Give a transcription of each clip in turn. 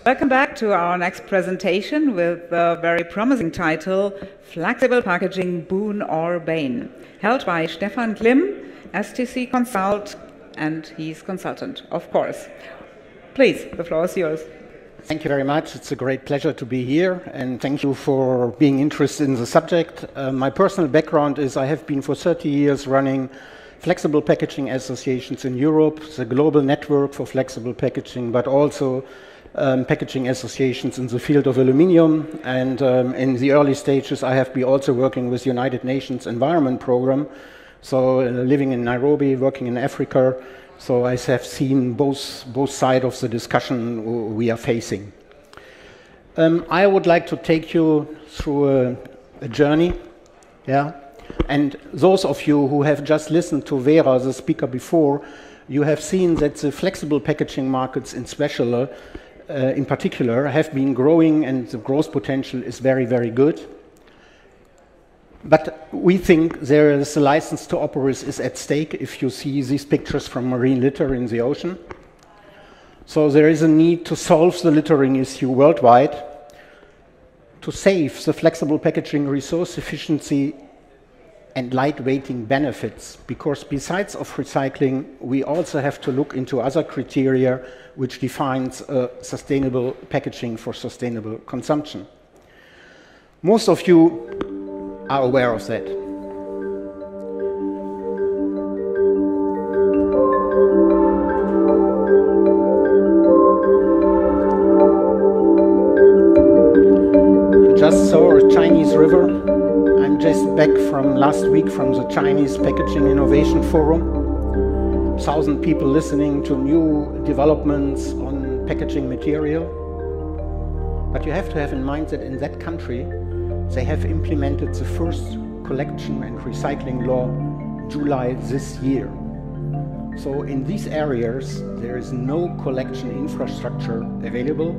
Welcome back to our next presentation with the very promising title, Flexible Packaging, Boon or Bane, held by Stefan Klim, STC Consult, and he's consultant, of course. Please, the floor is yours. Thank you very much. It's a great pleasure to be here, and thank you for being interested in the subject. My personal background is I have been for 30 years running flexible packaging associations in Europe, the global network for flexible packaging, but also packaging associations in the field of aluminium. And in the early stages, I have been also working with United Nations Environment Program. So living in Nairobi, working in Africa. So I have seen both sides of the discussion we are facing. I would like to take you through a journey. Yeah. And those of you who have just listened to Vera, the speaker before, you have seen that the flexible packaging markets in particular have been growing, and the growth potential is very, very good. But we think there is a license to operate is at stake if you see these pictures from marine litter in the ocean. So there is a need to solve the littering issue worldwide, to save the flexible packaging resource efficiency and lightweighting benefits, because besides of recycling, we also have to look into other criteria which defines sustainable packaging for sustainable consumption. Most of you are aware of that. You just saw a Chinese river. I'm just back from last week from the Chinese Packaging Innovation Forum. 1,000 people listening to new developments on packaging material. But you have to have in mind that in that country, they have implemented the first collection and recycling law July this year. So in these areas, there is no collection infrastructure available,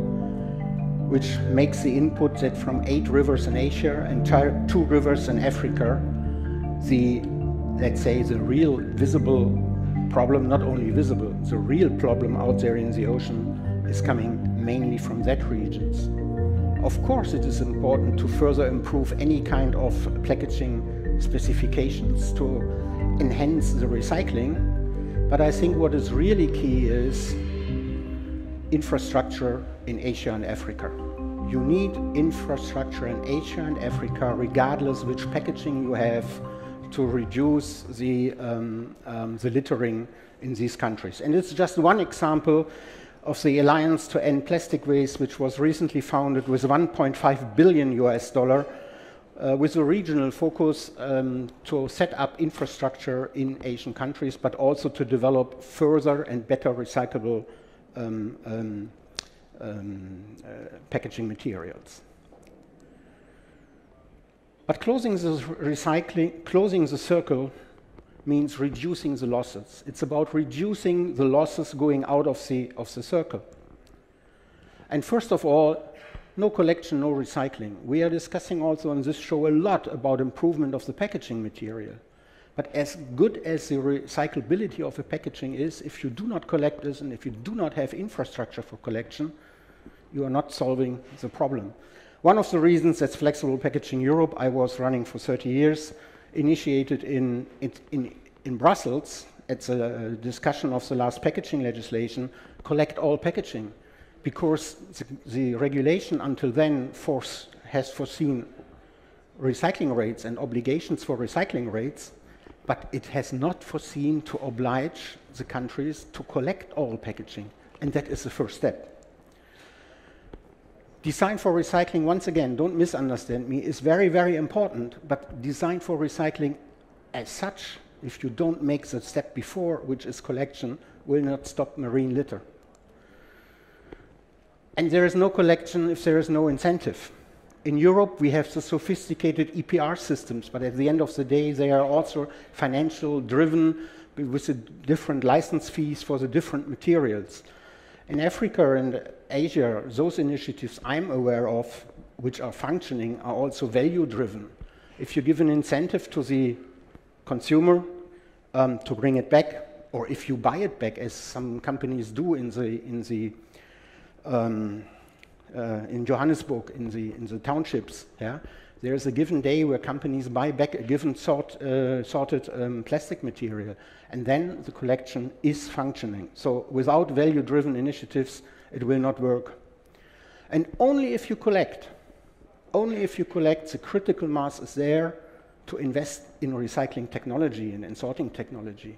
which makes the input that from 8 rivers in Asia and 2 rivers in Africa, let's say the real visible problem, not only visible, the real problem out there in the ocean is coming mainly from that regions. Of course, it is important to further improve any kind of packaging specifications to enhance the recycling, but I think what is really key is infrastructure in Asia and Africa. You need infrastructure in Asia and Africa, regardless which packaging you have, to reduce the littering in these countries. And it's just one example of the Alliance to End Plastic Waste, which was recently founded with $1.5 billion with a regional focus to set up infrastructure in Asian countries, but also to develop further and better recyclable packaging materials. But closing the circle means reducing the losses. It's about reducing the losses going out of the circle. And first of all, no collection, no recycling. We are discussing also on this show a lot about improvement of the packaging material. But as good as the recyclability of a packaging is, if you do not collect this and if you do not have infrastructure for collection, you are not solving the problem. One of the reasons that Flexible Packaging Europe, I was running for 30 years, initiated in Brussels at the discussion of the last packaging legislation, collect all packaging, because the regulation until then has foreseen recycling rates and obligations for recycling rates, but it has not foreseen to oblige the countries to collect all packaging, and that is the first step. Design for recycling, once again, don't misunderstand me, is very, very important, but design for recycling as such, if you don't make the step before, which is collection, will not stop marine litter. And there is no collection if there is no incentive. In Europe, we have the sophisticated EPR systems, but at the end of the day, they are also financial driven with the different license fees for the different materials. In Africa and Asia, those initiatives I'm aware of, which are functioning, are also value-driven. If you give an incentive to the consumer to bring it back, or if you buy it back, as some companies do in the in Johannesburg, in the townships. Yeah? There is a given day where companies buy back a given sorted plastic material, and then the collection is functioning. So without value-driven initiatives, it will not work. And only if you collect, the critical mass is there to invest in recycling technology and in sorting technology.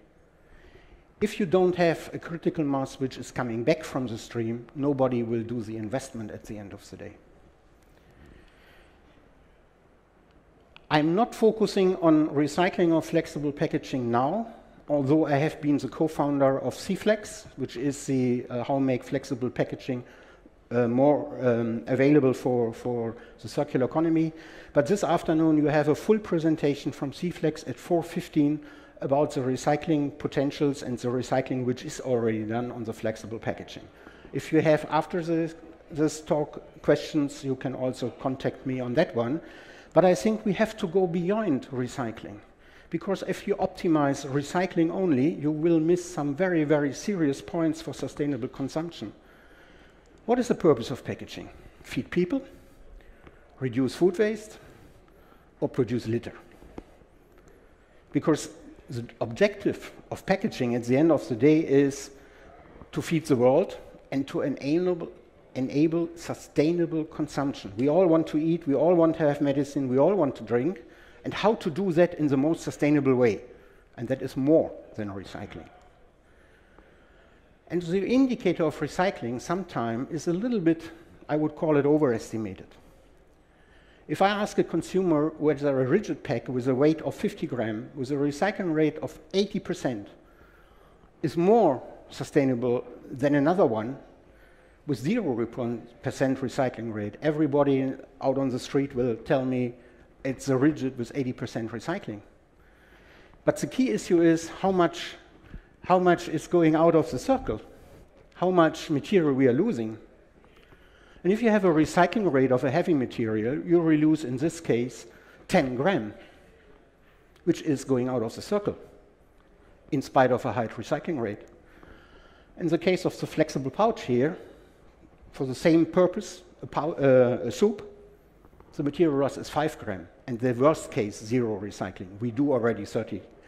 If you don't have a critical mass which is coming back from the stream, nobody will do the investment at the end of the day. I'm not focusing on recycling or flexible packaging now, although I have been the co-founder of CFlex, which is the how make flexible packaging more available for the circular economy. But this afternoon you have a full presentation from CFlex at 4:15 about the recycling potentials and the recycling which is already done on the flexible packaging. If you have after this talk questions, you can also contact me on that one. But I think we have to go beyond recycling, because if you optimize recycling only, you will miss some very, very serious points for sustainable consumption. What is the purpose of packaging? Feed people, reduce food waste, or produce litter? Because the objective of packaging at the end of the day is to feed the world and to enable sustainable consumption. We all want to eat, we all want to have medicine, we all want to drink, and how to do that in the most sustainable way. And that is more than recycling. And the indicator of recycling sometimes is a little bit, I would call it overestimated. If I ask a consumer whether a rigid pack with a weight of 50 grams with a recycling rate of 80% is more sustainable than another one with 0% recycling rate, everybody out on the street will tell me it's a rigid with 80% recycling. But the key issue is how much is going out of the circle, how much material we are losing. And if you have a recycling rate of a heavy material, you will lose, in this case, 10 grams, which is going out of the circle, in spite of a high recycling rate. In the case of the flexible pouch here, for the same purpose, a soup, the material loss is 5 grams, and the worst case, 0 recycling. We do already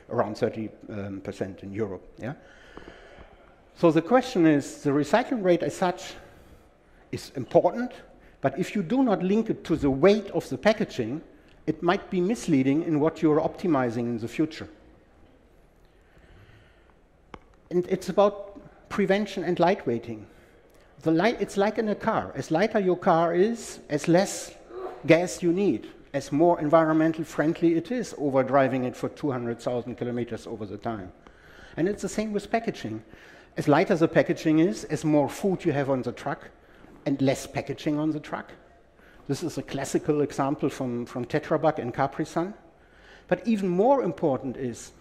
around 30% in Europe. Yeah? So the question is, the recycling rate as such is important, but if you do not link it to the weight of the packaging, it might be misleading in what you're optimizing in the future. And it's about prevention and lightweighting. It's like in a car. As lighter your car is, as less gas you need, as more environmentally friendly it is over driving it for 200,000 kilometers over the time. And it's the same with packaging. As lighter the packaging is, as more food you have on the truck, and less packaging on the truck. This is a classical example from Tetra Pak and Capri-Sun. But even more important is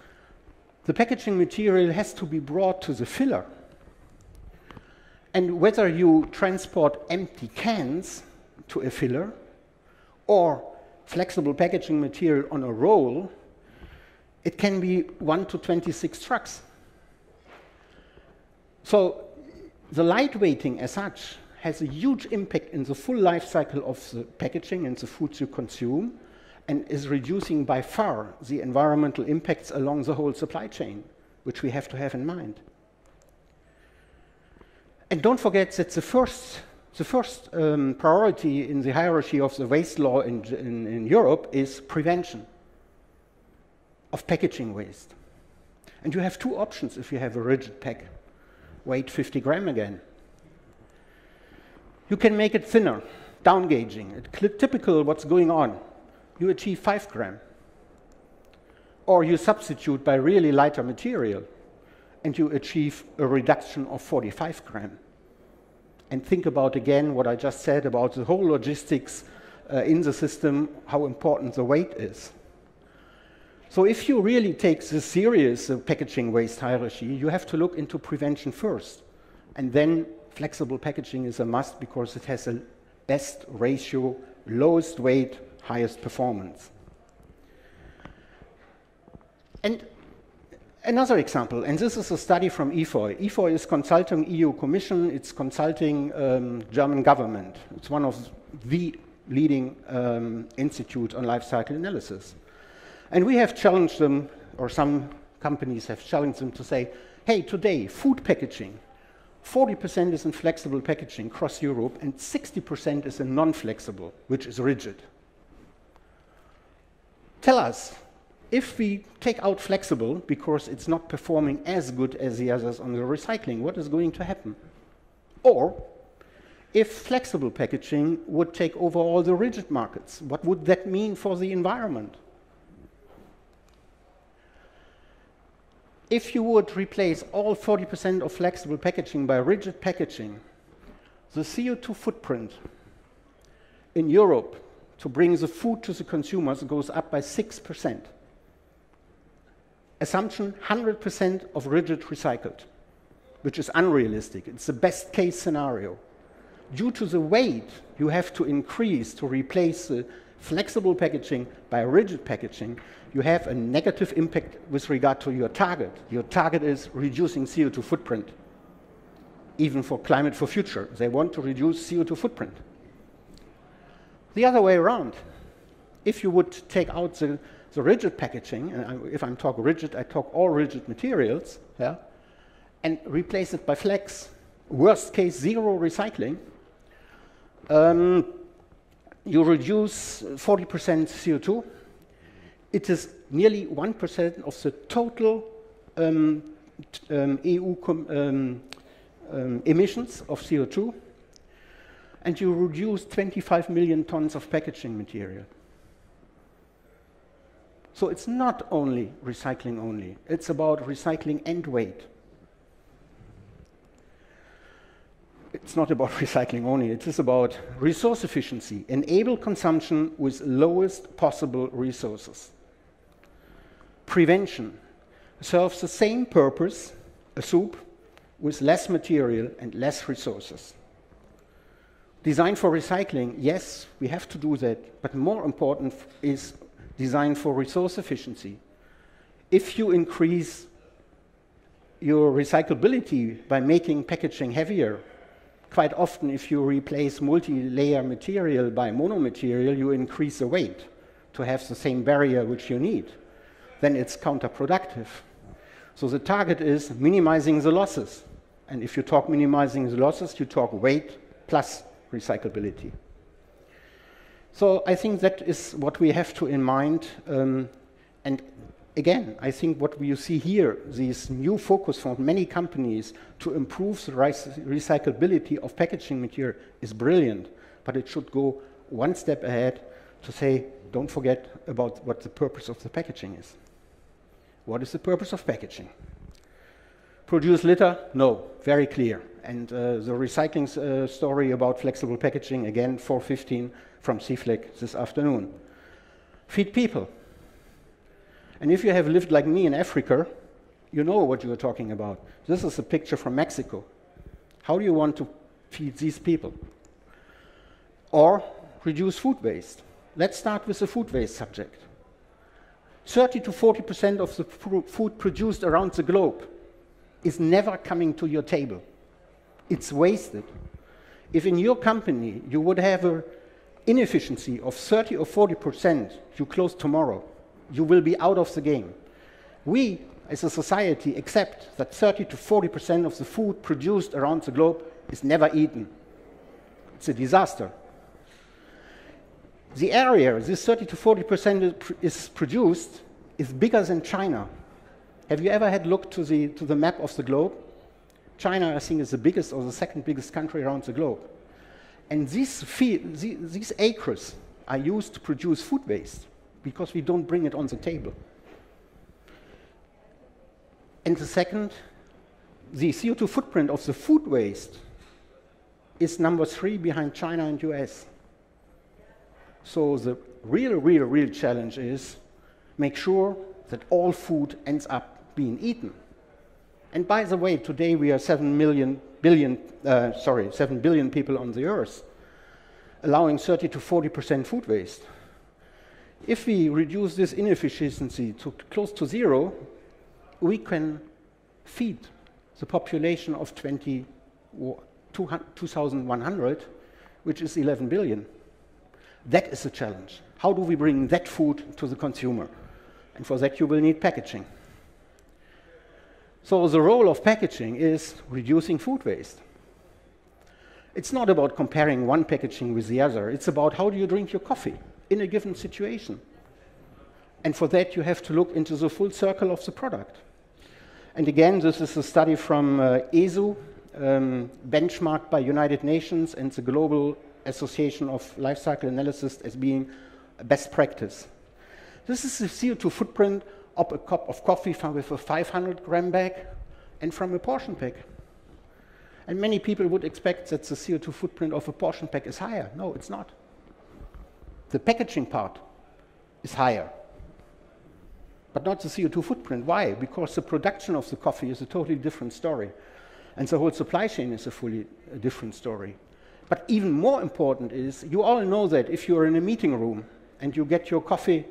the packaging material has to be brought to the filler. And whether you transport empty cans to a filler or flexible packaging material on a roll, it can be 1 to 26 trucks. So the lightweighting as such has a huge impact in the full life cycle of the packaging and the foods you consume, and is reducing by far the environmental impacts along the whole supply chain, which we have to have in mind. And don't forget that the first priority in the hierarchy of the waste law in Europe is prevention of packaging waste. And you have two options if you have a rigid pack, weight 50 grams again. You can make it thinner, down gauging. It's typical what's going on. You achieve 5 grams. Or you substitute by really lighter material, and you achieve a reduction of 45 grams. And think about again what I just said about the whole logistics in the system, how important the weight is. So if you really take this serious packaging waste hierarchy, you have to look into prevention first. And then flexible packaging is a must because it has the best ratio, lowest weight, highest performance. And Another example, and this is a study from EFOI. EFOI is consulting EU Commission, it's consulting German government. It's one of the leading institute on life cycle analysis. And we have challenged them, or some companies have challenged them to say, hey, today, food packaging, 40% is in flexible packaging across Europe, and 60% is in non-flexible, which is rigid. Tell us, if we take out flexible because it's not performing as good as the others on the recycling, what is going to happen? Or, if flexible packaging would take over all the rigid markets, what would that mean for the environment? If you would replace all 40% of flexible packaging by rigid packaging, the CO2 footprint in Europe to bring the food to the consumers goes up by 6%. Assumption, 100% of rigid recycled, which is unrealistic. It's the best case scenario. Due to the weight you have to increase to replace the flexible packaging by rigid packaging, you have a negative impact with regard to your target. Your target is reducing CO2 footprint. Even for Climate for Future, they want to reduce CO2 footprint. The other way around, if you would take out the rigid packaging, and if I'm talking rigid, I talk all rigid materials, yeah, and replace it by flex, worst case, zero recycling, you reduce 40% CO2. It is nearly 1% of the total EU emissions of CO2, and you reduce 25 million tons of packaging material. So it's not only recycling only, it's about recycling and weight. It's not about recycling only, it is about resource efficiency, enable consumption with lowest possible resources. Prevention serves the same purpose, a soup, with less material and less resources. Design for recycling, yes, we have to do that, but more important is design for resource efficiency. If you increase your recyclability by making packaging heavier, quite often if you replace multi-layer material by monomaterial, you increase the weight to have the same barrier which you need. Then it's counterproductive. So the target is minimizing the losses. And if you talk minimizing the losses, you talk weight plus recyclability. So I think that is what we have to in mind. And again, I think what you see here, this new focus from many companies to improve the recyclability of packaging material is brilliant, but it should go one step ahead to say, don't forget about what the purpose of the packaging is. What is the purpose of packaging? Produce litter? No, very clear. And the recycling story about flexible packaging, again, 4:15 from CFLEC this afternoon. Feed people. And if you have lived like me in Africa, you know what you're talking about. This is a picture from Mexico. How do you want to feed these people? Or reduce food waste. Let's start with the food waste subject. 30 to 40% of the food produced around the globe is never coming to your table. It's wasted. If in your company you would have an inefficiency of 30 or 40%, you close tomorrow. You will be out of the game. We, as a society, accept that 30 to 40% of the food produced around the globe is never eaten. It's a disaster. The area this 30 to 40% is produced is bigger than China. Have you ever had a look to the map of the globe? China, I think, is the biggest or the second biggest country around the globe. And these acres are used to produce food waste because we don't bring it on the table. And the second, the CO2 footprint of the food waste is number 3 behind China and US. So the real challenge is make sure that all food ends up being eaten. And by the way, today we are 7 billion people on the earth, allowing 30 to 40% food waste. If we reduce this inefficiency to close to zero, we can feed the population of 2100, which is 11 billion. That is a challenge. How do we bring that food to the consumer? And for that you will need packaging. So the role of packaging is reducing food waste. It's not about comparing one packaging with the other. It's about how do you drink your coffee in a given situation. And for that you have to look into the full circle of the product. And again, this is a study from ESU, benchmarked by United Nations and the Global Association of Life Cycle Analysis as being a best practice. This is the CO2 footprint of a cup of coffee with a 500-gram bag and from a portion pack. And many people would expect that the CO2 footprint of a portion pack is higher. No, it's not. The packaging part is higher, but not the CO2 footprint. Why? Because the production of the coffee is a totally different story. And the whole supply chain is a fully different story. But even more important is, you all know that if you're in a meeting room and you get your coffee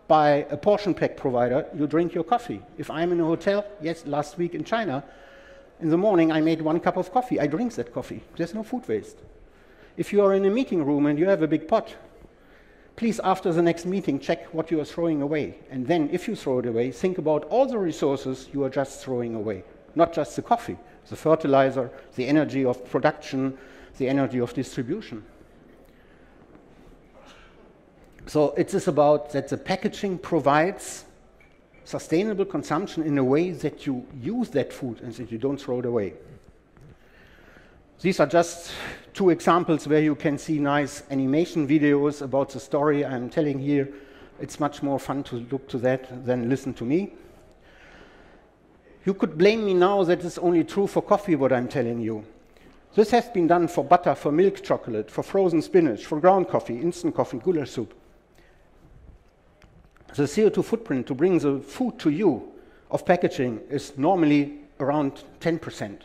by a portion pack provider, you drink your coffee. If I'm in a hotel, yes, last week in China, in the morning I made 1 cup of coffee. I drink that coffee. There's no food waste. If you are in a meeting room and you have a big pot, please, after the next meeting, check what you are throwing away. And then, if you throw it away, think about all the resources you are just throwing away. Not just the coffee, the fertilizer, the energy of production, the energy of distribution. So it is about that the packaging provides sustainable consumption in a way that you use that food and that you don't throw it away. These are just 2 examples where you can see nice animation videos about the story I'm telling here. It's much more fun to look to that than listen to me. You could blame me now that it's only true for coffee, what I'm telling you. This has been done for butter, for milk chocolate, for frozen spinach, for ground coffee, instant coffee, goulash soup. The CO2 footprint to bring the food to you of packaging is normally around 10%.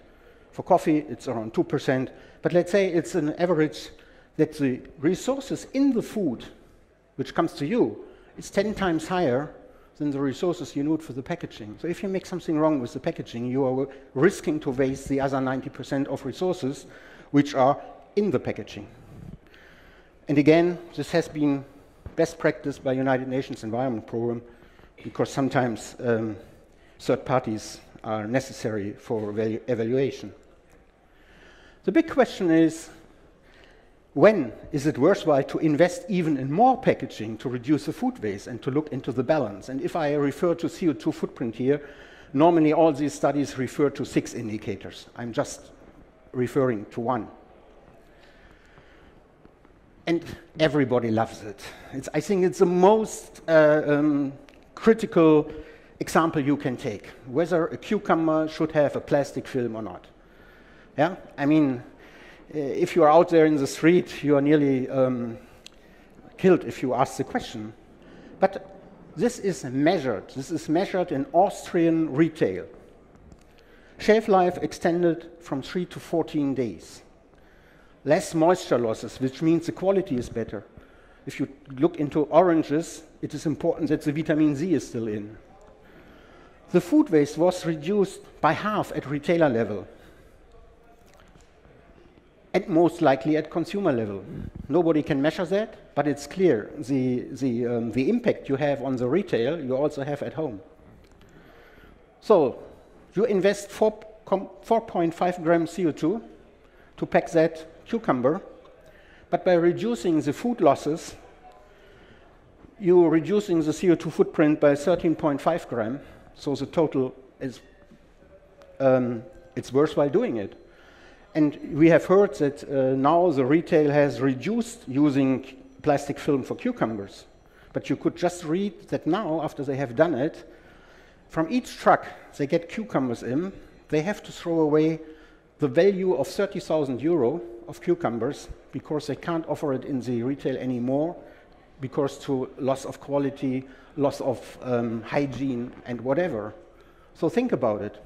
For coffee, it's around 2%. But let's say it's an average that the resources in the food, which comes to you, is 10 times higher than the resources you need for the packaging. So if you make something wrong with the packaging, you are risking to waste the other 90% of resources which are in the packaging. And again, this has been best practice by United Nations Environment Programme, because sometimes third parties are necessary for evaluation. The big question is, when is it worthwhile to invest even in more packaging to reduce the food waste and to look into the balance? And if I refer to CO2 footprint here, normally all these studies refer to 6 indicators. I'm just referring to 1. And everybody loves it. I think it's the most critical example you can take, whether a cucumber should have a plastic film or not. Yeah, I mean, if you are out there in the street, you are nearly killed if you ask the question. But this is measured. This is measured in Austrian retail. Shelf life extended from 3 to 14 days. Less moisture losses, which means the quality is better. If you look into oranges, it is important that the vitamin C is still in. The food waste was reduced by half at retailer level, and most likely at consumer level. Nobody can measure that, but it's clear. The impact you have on the retail, you also have at home. So you invest 4.5 grams CO2 to pack that cucumber, but by reducing the food losses, you're reducing the CO2 footprint by 13.5 grams. So the total is, it's worthwhile doing it. And we have heard that now the retail has reduced using plastic film for cucumbers. But you could just read that now, after they have done it, from each truck they get cucumbers in, they have to throw away the value of 30,000 euro of cucumbers because they can't offer it in the retail anymore because to loss of quality, loss of hygiene and whatever. So think about it.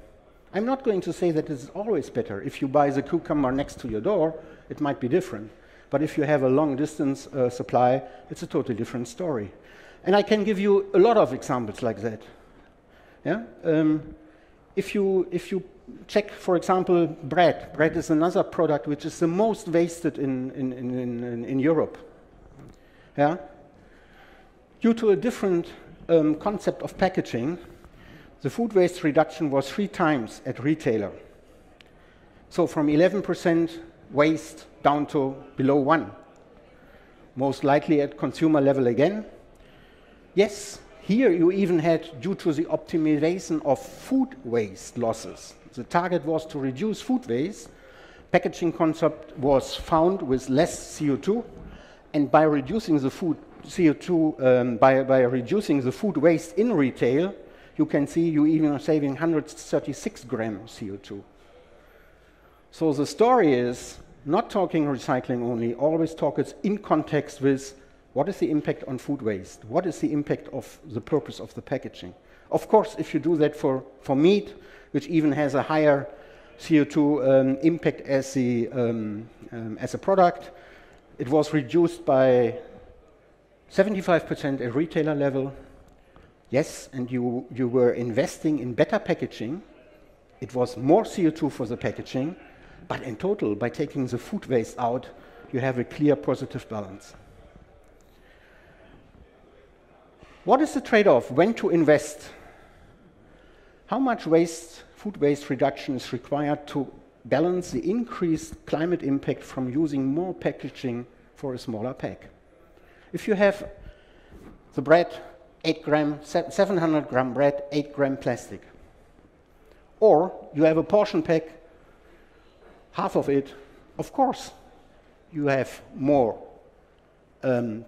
I'm not going to say that it's always better. If you buy the cucumber next to your door, it might be different. But if you have a long distance supply, it's a totally different story. And I can give you a lot of examples like that. Yeah? If you check, for example, bread. Bread is another product which is the most wasted in Europe. Yeah? Due to a different concept of packaging, the food waste reduction was 3 times at retailer. So from 11% waste down to below 1. Most likely at consumer level again. Yes, here you even had, due to the optimization of food waste losses, the target was to reduce food waste. Packaging concept was found with less CO2, and by reducing the food CO2, by reducing the food waste in retail, you can see you even are saving 136 grams CO2. So the story is not talking recycling only, always talk it in context with what is the impact on food waste? What is the impact of the purpose of the packaging? Of course, if you do that for meat, which even has a higher CO2 impact as a product, it was reduced by 75% at retailer level. Yes, and you were investing in better packaging. It was more CO2 for the packaging, but in total, by taking the food waste out, you have a clear positive balance. What is the trade-off? When to invest? How much food waste reduction is required to balance the increased climate impact from using more packaging for a smaller pack? If you have the bread, 8 gram, 700 gram bread, 8 gram plastic. Or you have a portion pack, half of it, of course, you have more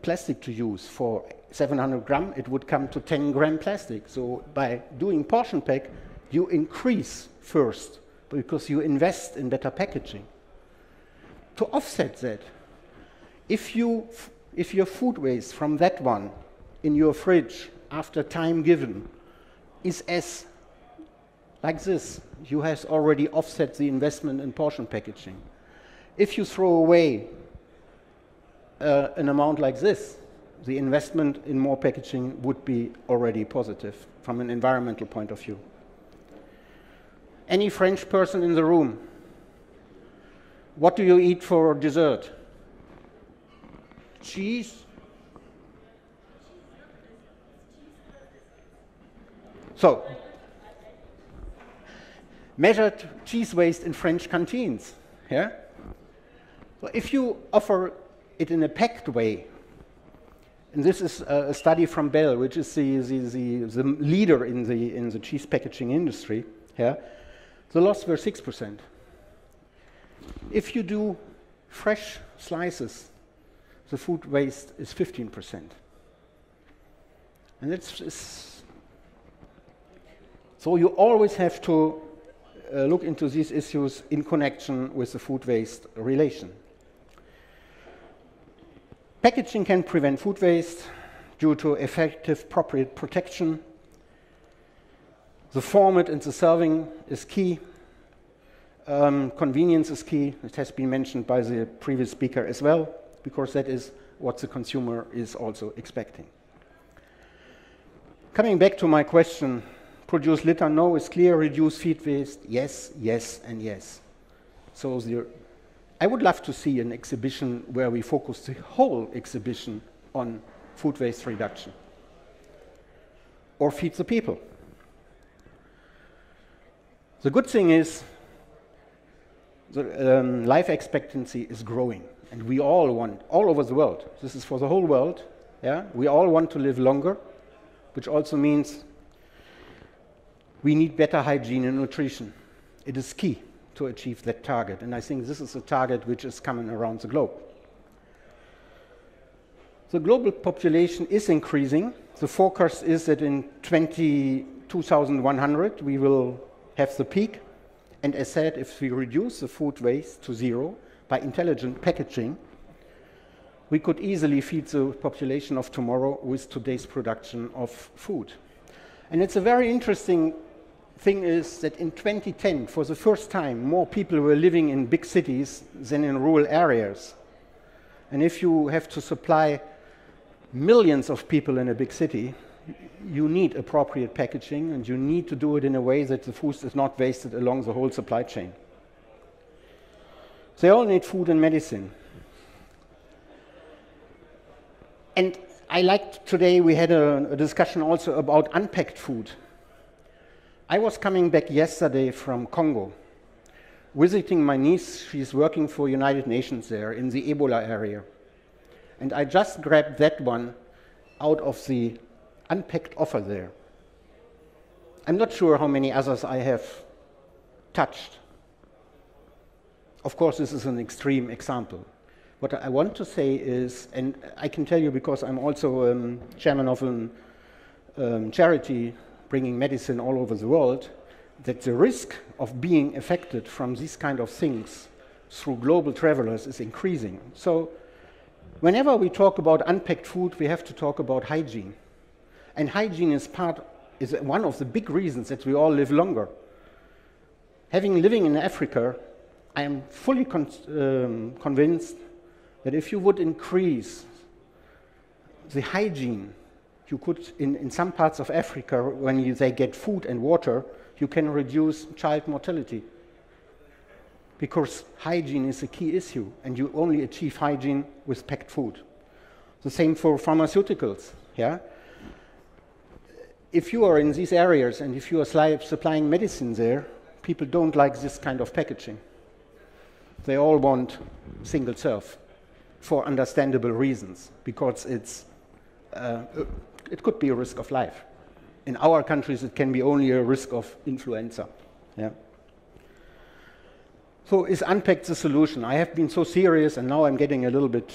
plastic to use. For 700 gram, it would come to 10 gram plastic. So by doing portion pack, you increase first, because you invest in better packaging. To offset that, if your food waste from that one in your fridge after time given is as like this, you have already offset the investment in portion packaging. If you throw away an amount like this, the investment in more packaging would be already positive from an environmental point of view. Any French person in the room? What do you eat for dessert? Cheese? So, measured cheese waste in French canteens. Yeah? So if you offer it in a packed way, and this is a study from Bell, which is the leader in the cheese packaging industry, yeah, the loss were 6%. If you do fresh slices, the food waste is 15%. And so you always have to look into these issues in connection with the food waste relation. Packaging can prevent food waste due to effective appropriate protection. The format and the serving is key. Convenience is key. It has been mentioned by the previous speaker as well, because that is what the consumer is also expecting. Coming back to my question, produce litter, no, is clear. Reduce feed waste, yes, yes, and yes. So I would love to see an exhibition where we focus the whole exhibition on food waste reduction. Or feed the people. The good thing is the life expectancy is growing, and we all want, all over the world, this is for the whole world, yeah? We all want to live longer, which also means we need better hygiene and nutrition. It is key to achieve that target, and I think this is a target which is coming around the globe. The global population is increasing. The forecast is that in 2100 we will have the peak, and as said, if we reduce the food waste to zero by intelligent packaging, we could easily feed the population of tomorrow with today's production of food. And it's a very interesting thing is that in 2010, for the first time, more people were living in big cities than in rural areas. And if you have to supply millions of people in a big city, you need appropriate packaging, and you need to do it in a way that the food is not wasted along the whole supply chain. They all need food and medicine. And I liked today we had a discussion also about unpacked food. I was coming back yesterday from Congo, visiting my niece. She's working for United Nations there in the Ebola area. And I just grabbed that one out of the unpacked offer there. I'm not sure how many others I have touched. Of course, this is an extreme example. What I want to say is, and I can tell you because I'm also chairman of a charity bringing medicine all over the world, that the risk of being affected from these kind of things through global travelers is increasing. So whenever we talk about unpacked food, we have to talk about hygiene. And hygiene is one of the big reasons that we all live longer. Living in Africa, I am fully convinced that if you would increase the hygiene, you could, in some parts of Africa, when they get food and water, you can reduce child mortality. Because hygiene is a key issue, and you only achieve hygiene with packed food. The same for pharmaceuticals. Yeah? If you are in these areas and if you are supplying medicine there, people don't like this kind of packaging. They all want single serve for understandable reasons, because it could be a risk of life. In our countries, it can be only a risk of influenza. Yeah. So is unpacked the solution? I have been so serious, and now I'm getting a little bit.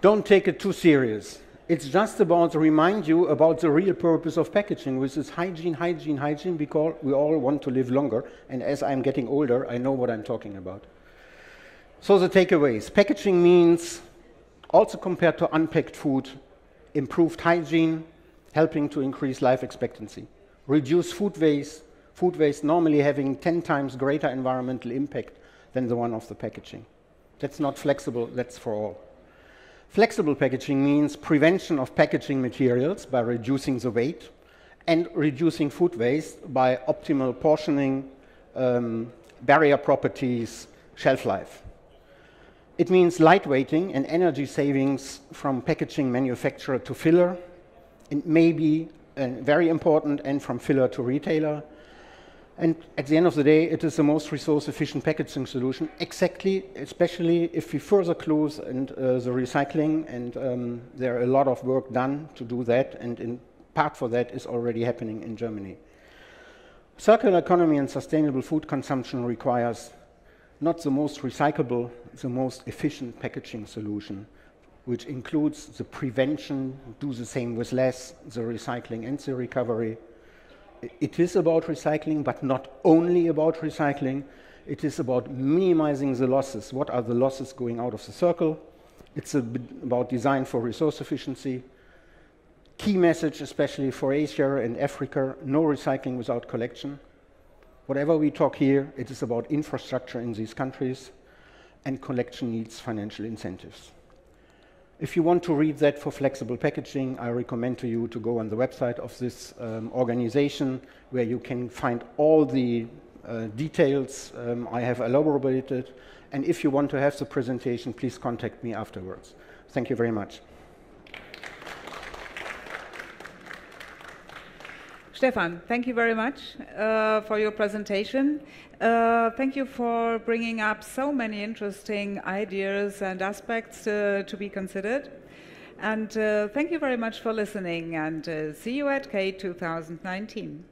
Don't take it too serious. It's just about to remind you about the real purpose of packaging, which is hygiene, hygiene, hygiene, because we all want to live longer. And as I'm getting older, I know what I'm talking about. So the takeaways. Packaging means, also compared to unpacked food, improved hygiene, helping to increase life expectancy. Reduce food waste normally having 10 times greater environmental impact than the one of the packaging. That's not flexible, that's for all. Flexible packaging means prevention of packaging materials by reducing the weight and reducing food waste by optimal portioning, barrier properties, shelf life. It means lightweighting and energy savings from packaging manufacturer to filler, and maybe, very important, and from filler to retailer. And at the end of the day, it is the most resource-efficient packaging solution, especially if we further close and the recycling, and there are a lot of work done to do that, and in part for that is already happening in Germany. Circular economy and sustainable food consumption requires not the most recyclable, the most efficient packaging solution, which includes the prevention, do the same with less, the recycling and the recovery. It is about recycling, but not only about recycling. It is about minimizing the losses. What are the losses going out of the circle? It's about design for resource efficiency. Key message, especially for Asia and Africa, no recycling without collection. Whatever we talk here, it is about infrastructure in these countries, and collection needs financial incentives. If you want to read that for flexible packaging, I recommend to you to go on the website of this organization, where you can find all the details I have elaborated. And if you want to have the presentation, please contact me afterwards. Thank you very much. Stefan, thank you very much for your presentation. Thank you for bringing up so many interesting ideas and aspects to be considered. And thank you very much for listening, and see you at K 2019.